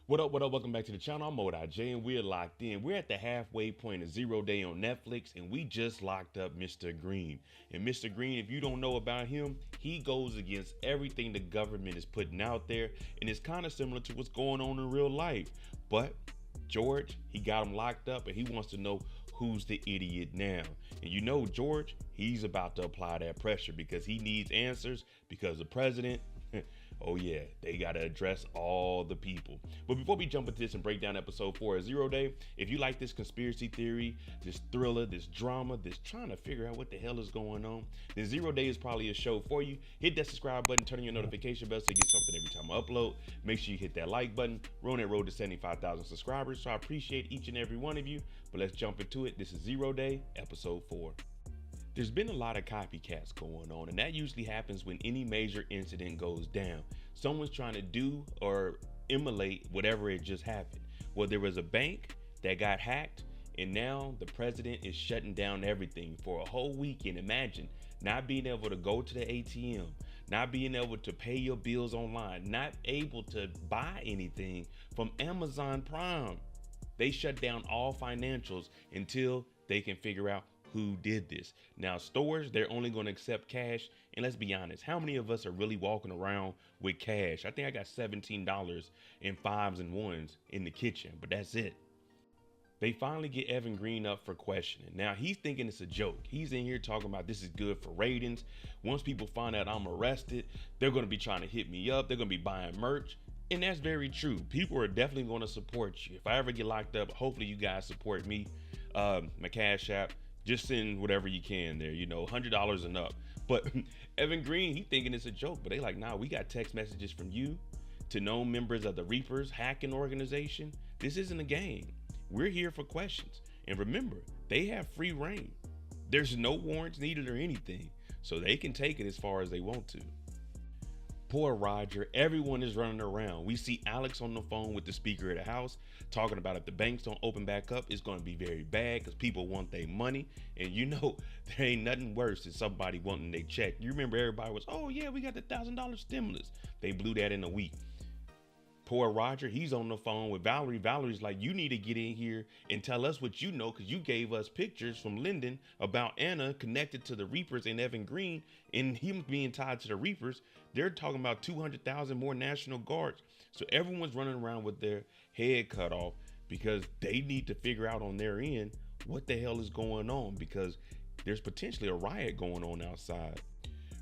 What up, what up? Welcome back to the channel. I'm J, and we're locked in. We're at the halfway point of 0 Day on Netflix, and we just locked up Mr. Green. And Mr. Green, if you don't know about him, he goes against everything the government is putting out there, and it's kind of similar to what's going on in real life. But George, he got him locked up, and he wants to know who's the idiot now. And you know, George, he's about to apply that pressure because he needs answers because the president, oh yeah, they got to address all the people. But before we jump into this and break down episode 4 of 0 Day, if you like this conspiracy theory, this thriller, this drama, this trying to figure out what the hell is going on, then 0 Day is probably a show for you. Hit that subscribe button, turn on your notification bell so you get something every time I upload. Make sure you hit that like button. We're on that road to 75,000 subscribers, so I appreciate each and every one of you. But let's jump into it. This is 0 Day, episode 4. There's been a lot of copycats going on, and that usually happens when any major incident goes down. Someone's trying to do or emulate whatever it just happened. Well, there was a bank that got hacked, and now the president is shutting down everything for a whole weekend. Imagine not being able to go to the ATM, not being able to pay your bills online, not able to buy anything from Amazon Prime. They shut down all financials until they can figure out who did this. Now, stores, they're only going to accept cash. And let's be honest, how many of us are really walking around with cash? I think I got $17 in fives and ones in the kitchen, but that's it. They finally get Evan Green up for questioning. Now, he's thinking it's a joke. He's in here talking about this is good for ratings. Once people find out I'm arrested, they're going to be trying to hit me up. They're going to be buying merch. And that's very true. People are definitely going to support you. If I ever get locked up, hopefully you guys support me. My Cash App. Just send whatever you can there, $100 and up. But Evan Green, he thinking it's a joke, but they like, nah, we got text messages from you to known members of the Reapers hacking organization. This isn't a game. We're here for questions. And remember, they have free reign. There's no warrants needed or anything, so they can take it as far as they want to. Poor Roger, everyone is running around. We see Alex on the phone with the Speaker of the House talking about if the banks don't open back up, it's going to be very bad because people want their money. And there ain't nothing worse than somebody wanting their check. You remember everybody was, oh yeah, we got the $1,000 stimulus. They blew that in a week. Poor Roger, he's on the phone with Valerie. Valerie's like, you need to get in here and tell us what you know because you gave us pictures from Lyndon about Anna connected to the Reapers and Evan Green and him being tied to the Reapers. They're talking about 200,000 more National Guards. So everyone's running around with their head cut off because they need to figure out on their end what the hell is going on because there's potentially a riot going on outside.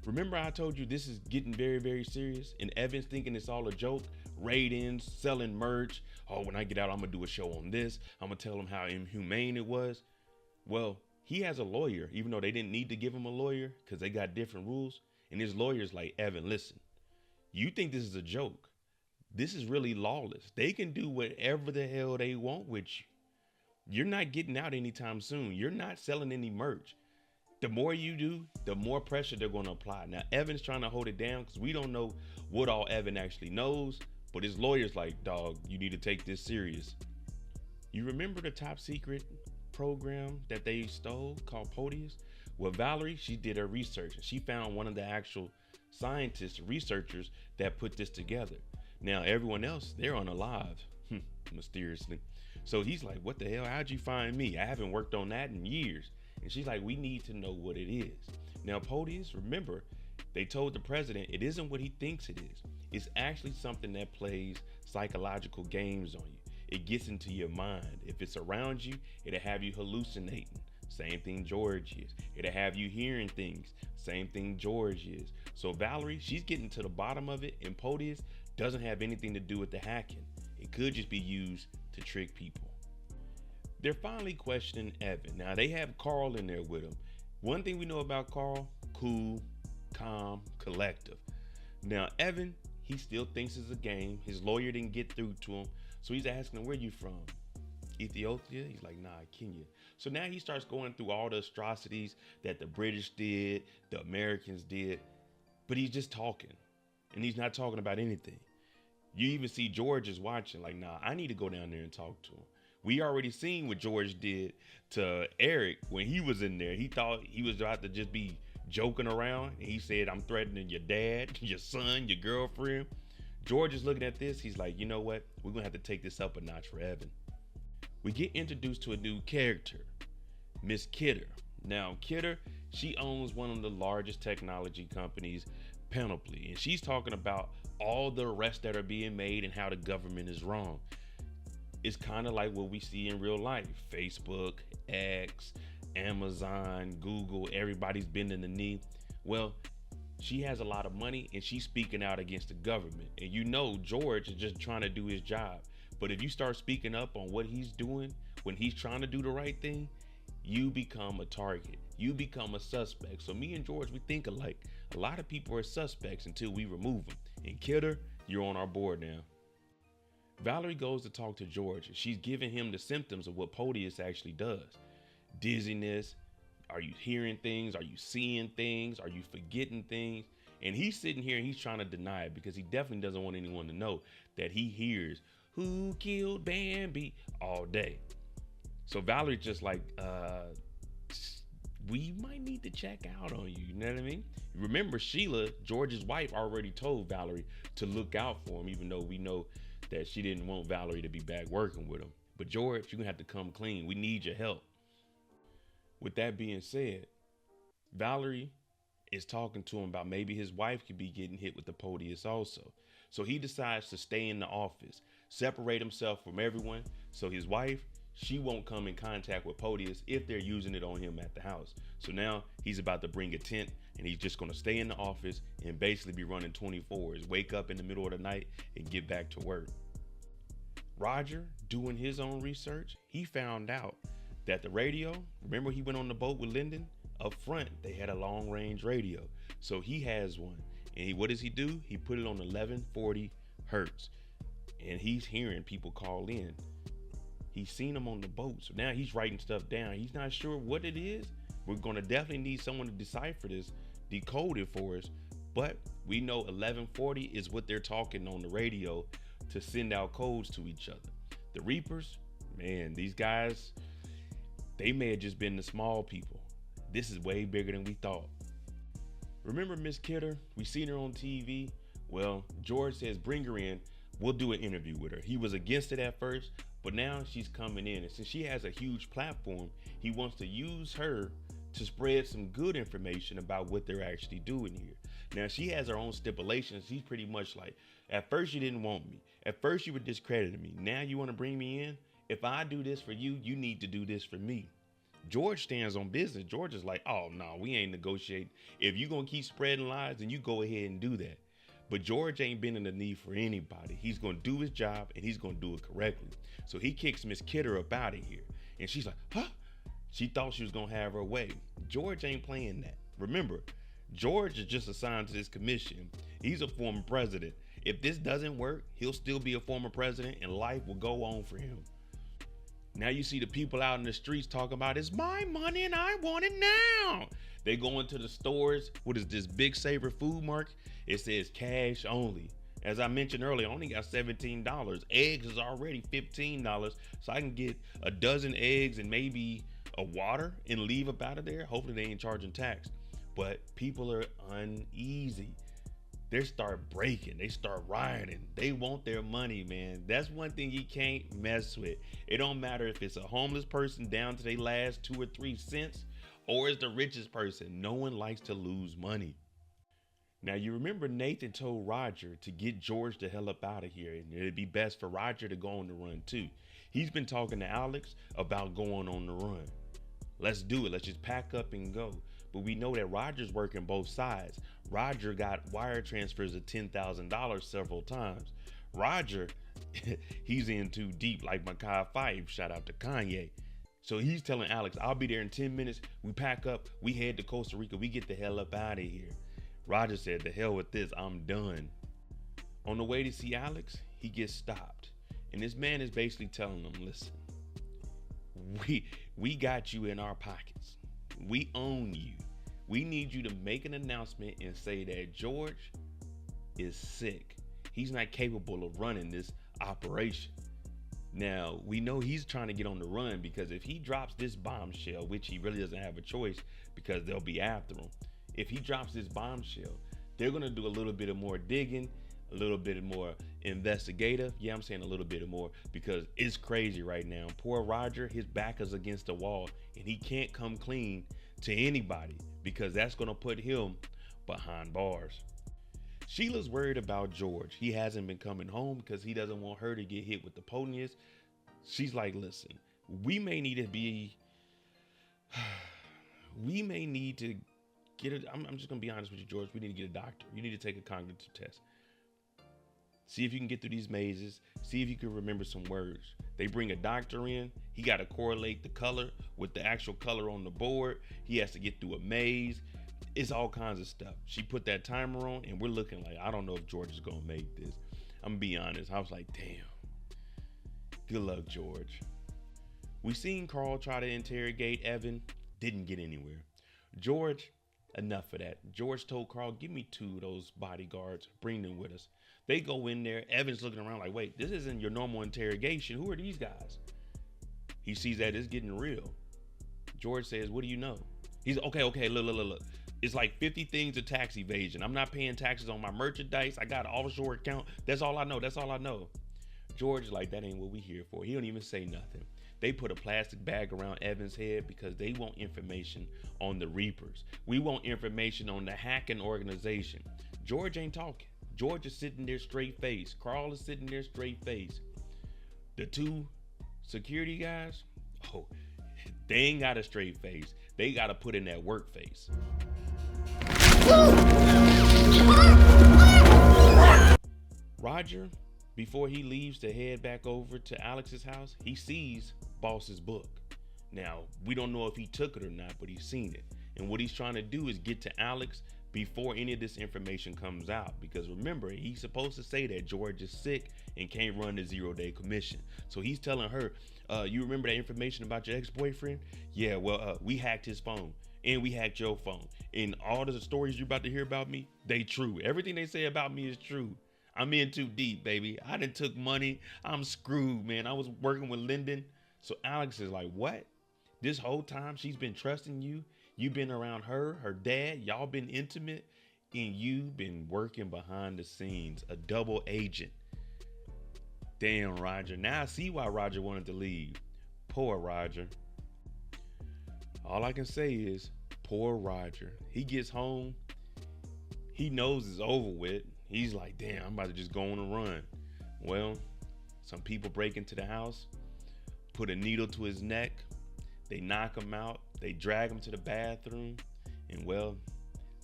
Remember I told you this is getting very, very serious and Evan's thinking it's all a joke? Ratings, selling merch. Oh, when I get out, I'm going to do a show on this. I'm going to tell them how inhumane it was. Well, he has a lawyer, even though they didn't need to give him a lawyer because they got different rules. And his lawyer's like, Evan, listen, you think this is a joke. This is really lawless. They can do whatever the hell they want with you. You're not getting out anytime soon. You're not selling any merch. The more you do, the more pressure they're going to apply. Now, Evan's trying to hold it down because we don't know what all Evan actually knows. But his lawyer's like, dog, you need to take this serious. You remember the top secret program that they stole called Podius? Well, Valerie, she did her research and she found one of the actual scientists, researchers that put this together. Now, everyone else, they're unalive, mysteriously. So he's like, what the hell? How'd you find me? I haven't worked on that in years. And she's like, we need to know what it is. Now, Podius, remember, they told the president it isn't what he thinks it is. It's actually something that plays psychological games on you. It gets into your mind. If it's around you, it'll have you hallucinating. Same thing George is. It'll have you hearing things. Same thing George is. So Valerie, she's getting to the bottom of it, and Podius doesn't have anything to do with the hacking. It could just be used to trick people. They're finally questioning Evan. Now they have Carl in there with him. One thing we know about Carl, cool, calm, collective. Now Evan, he still thinks it's a game. His lawyer didn't get through to him. So he's asking him, where you from? Ethiopia? He's like, nah, Kenya. So now he starts going through all the atrocities that the British did, the Americans did, but he's just talking and he's not talking about anything. You even see George is watching like, nah, I need to go down there and talk to him. We already seen what George did to Eric when he was in there. He thought he was about to just be joking around. And he said, I'm threatening your dad, your son, your girlfriend. George is looking at this. He's like, you know what? We're going to have to take this up a notch for Evan. We get introduced to a new character, Miss Kidder. Now, Kidder, she owns one of the largest technology companies, Panoply, and she's talking about all the arrests that are being made and how the government is wrong. It's kind of like what we see in real life. Facebook, X, Amazon, Google, everybody's bending the knee. Well, she has a lot of money and she's speaking out against the government. And you know, George is just trying to do his job. But if you start speaking up on what he's doing when he's trying to do the right thing, you become a target. You become a suspect. So me and George, we think alike. A lot of people are suspects until we remove them. And Kidder, you're on our board now. Valerie goes to talk to George. She's giving him the symptoms of what Podius actually does. Dizziness. Are you hearing things? Are you seeing things? Are you forgetting things? And he's sitting here and he's trying to deny it because he definitely doesn't want anyone to know that he hears "Who killed Bambi?" all day. So Valerie's just like, we might need to check out on you. You know what I mean? Remember, Sheila, George's wife, already told Valerie to look out for him, even though we know that she didn't want Valerie to be back working with him. But George, you're gonna have to come clean. We need your help. With that being said, Valerie is talking to him about maybe his wife could be getting hit with the Podius also. So he decides to stay in the office, separate himself from everyone, so his wife, she won't come in contact with Podius if they're using it on him at the house. So now he's about to bring a tent and he's just gonna stay in the office and basically be running 24s, wake up in the middle of the night and get back to work. Roger, doing his own research, he found out that the radio, remember he went on the boat with Lyndon? Up front, they had a long range radio. So he has one. And what does he do? He put it on 1140 hertz. And he's hearing people call in. He's seen them on the boat. So now he's writing stuff down. He's not sure what it is. We're going to definitely need someone to decipher this, decode it for us. But we know 1140 is what they're talking on the radio to send out codes to each other. The Reapers, man, these guys, they may have just been the small people. This is way bigger than we thought. Remember Miss Kidder? We seen her on TV. Well, George says, bring her in. We'll do an interview with her. He was against it at first, but now she's coming in. And since she has a huge platform, he wants to use her to spread some good information about what they're actually doing here. Now, she has her own stipulations. She's pretty much like, at first you didn't want me. At first you were discrediting me. Now you want to bring me in? If I do this for you, you need to do this for me. George stands on business. George is like, oh, no, we ain't negotiating. If you're going to keep spreading lies, then you go ahead and do that. But George ain't bending the knee for anybody. He's going to do his job and he's going to do it correctly. So he kicks Miss Kidder up out of here. And she's like, huh? She thought she was going to have her way. George ain't playing that. Remember, George is just assigned to this commission. He's a former president. If this doesn't work, he'll still be a former president and life will go on for him. Now you see the people out in the streets talking about, it's my money and I want it now. They go into the stores. What is this Big Saver food mark? It says cash only. As I mentioned earlier, I only got $17. Eggs is already $15. So I can get a dozen eggs and maybe a water and leave up out of there. Hopefully they ain't charging tax. But people are uneasy. They start breaking, they start rioting. They want their money, man. That's one thing you can't mess with. It don't matter if it's a homeless person down to their last 2 or 3 cents, or it's the richest person. No one likes to lose money. Now, you remember Nathan told Roger to get George the hell up out of here, and it'd be best for Roger to go on the run too. He's been talking to Alex about going on the run. Let's do it. Let's just pack up and go. But we know that Roger's working both sides. Roger got wire transfers of $10,000 several times. Roger, he's in too deep, like Mekhi Phife. Shout out to Kanye. So he's telling Alex, I'll be there in 10 minutes. We pack up, we head to Costa Rica. We get the hell up out of here. Roger said, the hell with this, I'm done. On the way to see Alex, he gets stopped. And this man is basically telling him, listen, we got you in our pockets. We own you. We need you to make an announcement and say that George is sick. He's not capable of running this operation. Now, we know he's trying to get on the run because if he drops this bombshell, which he really doesn't have a choice because they'll be after him. If he drops this bombshell, they're going to do a little bit of more digging, a little bit more investigative. Yeah, I'm saying a little bit more because it's crazy right now. Poor Roger, his back is against the wall and he can't come clean to anybody because that's going to put him behind bars. Sheila's worried about George. He hasn't been coming home because he doesn't want her to get hit with the potentiest. She's like, listen, we may need to get it. I'm just going to be honest with you, George. We need to get a doctor. You need to take a cognitive test. See if you can get through these mazes. See if you can remember some words. They bring a doctor in. He got to correlate the color with the actual color on the board. He has to get through a maze. It's all kinds of stuff. She put that timer on and we're looking like, I don't know if George is going to make this. I'm going to be honest. I was like, damn. Good luck, George. We seen Carl try to interrogate Evan. Didn't get anywhere. George, enough of that. George told Carl, give me 2 of those bodyguards. Bring them with us. They go in there. Evan's looking around like, wait, this isn't your normal interrogation. Who are these guys? He sees that it's getting real. George says, what do you know? He's okay, look. It's like 50 things of tax evasion. I'm not paying taxes on my merchandise. I got an offshore account. That's all I know. George is like, that ain't what we here for. He don't even say nothing. They put a plastic bag around Evan's head because they want information on the Reapers. We want information on the hacking organization. George ain't talking. George is sitting there straight face. Carl is sitting there straight face. The 2 security guys, they ain't got a straight face. They got to put in that work face. Roger, before he leaves to head back over to Alex's house, he sees Boss's book. Now, we don't know if he took it or not, but he's seen it. And what he's trying to do is get to Alex before any of this information comes out. Because remember, he's supposed to say that George is sick and can't run the 0-day commission. So he's telling her, you remember that information about your ex-boyfriend? Yeah, well, we hacked his phone. And we hacked your phone. And all the stories you're about to hear about me, they true. Everything they say about me is true. I'm in too deep, baby. I done took money. I'm screwed, man. I was working with Lyndon. So Alex is like, what? This whole time she's been trusting you. You've been around her dad. Y'all been intimate. And you've been working behind the scenes. A double agent. Damn, Roger. Now I see why Roger wanted to leave. Poor Roger. All I can say is, poor Roger. He gets home. He knows it's over with. He's like, damn, I'm about to just go on a run. Well, some people break into the house, put a needle to his neck. They knock him out. They drag him to the bathroom. And well,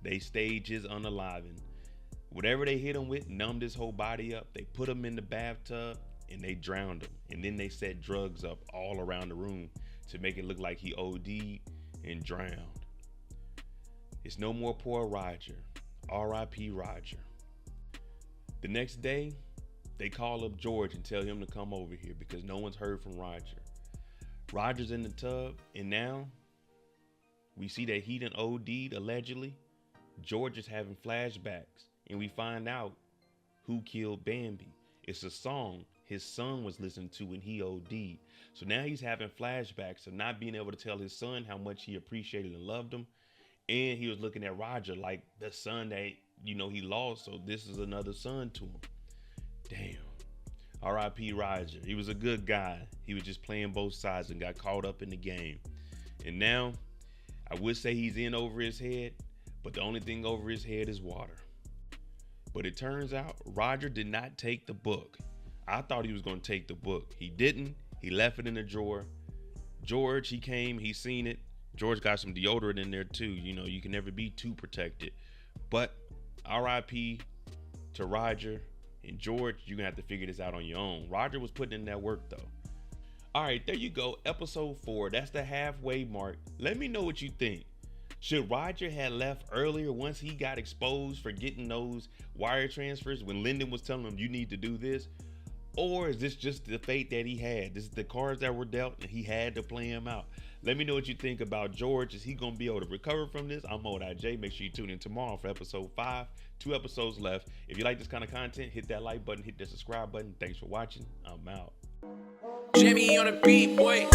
they stage his unaliving. Whatever they hit him with numbed his whole body up. They put him in the bathtub and they drowned him. And then they set drugs up all around the room to make it look like he OD'd and drowned. It's no more poor Roger. R.I.P. Roger. The next day, they call up George and tell him to come over here because no one's heard from Roger. Roger's in the tub, and now we see that he done OD'd allegedly. George is having flashbacks, and we find out who killed Bambi. It's a song his son was listening to when he OD'd. So now he's having flashbacks of not being able to tell his son how much he appreciated and loved him. And he was looking at Roger like the son that, he lost. So this is another son to him. Damn. R.I.P. Roger. He was a good guy. He was just playing both sides and got caught up in the game. And now I would say he's in over his head, but the only thing over his head is water. But it turns out Roger did not take the book. I thought he was going to take the book. He didn't. He left it in the drawer. George, he came, he seen it. George got some deodorant in there too. You can never be too protected. But R.I.P. to Roger and George, you're going to have to figure this out on your own. Roger was putting in that work though. All right, there you go. Episode 4. That's the halfway mark. Let me know what you think. Should Roger have left earlier once he got exposed for getting those wire transfers when Lyndon was telling him you need to do this? Or is this just the fate that he had? This is the cards that were dealt and he had to play him out. Let me know what you think about George. Is he going to be able to recover from this? I'm J. Make sure you tune in tomorrow for episode 5. 2 episodes left. If you like this kind of content, hit that like button, hit that subscribe button. Thanks for watching. I'm out. Jimmy on the beat, boy.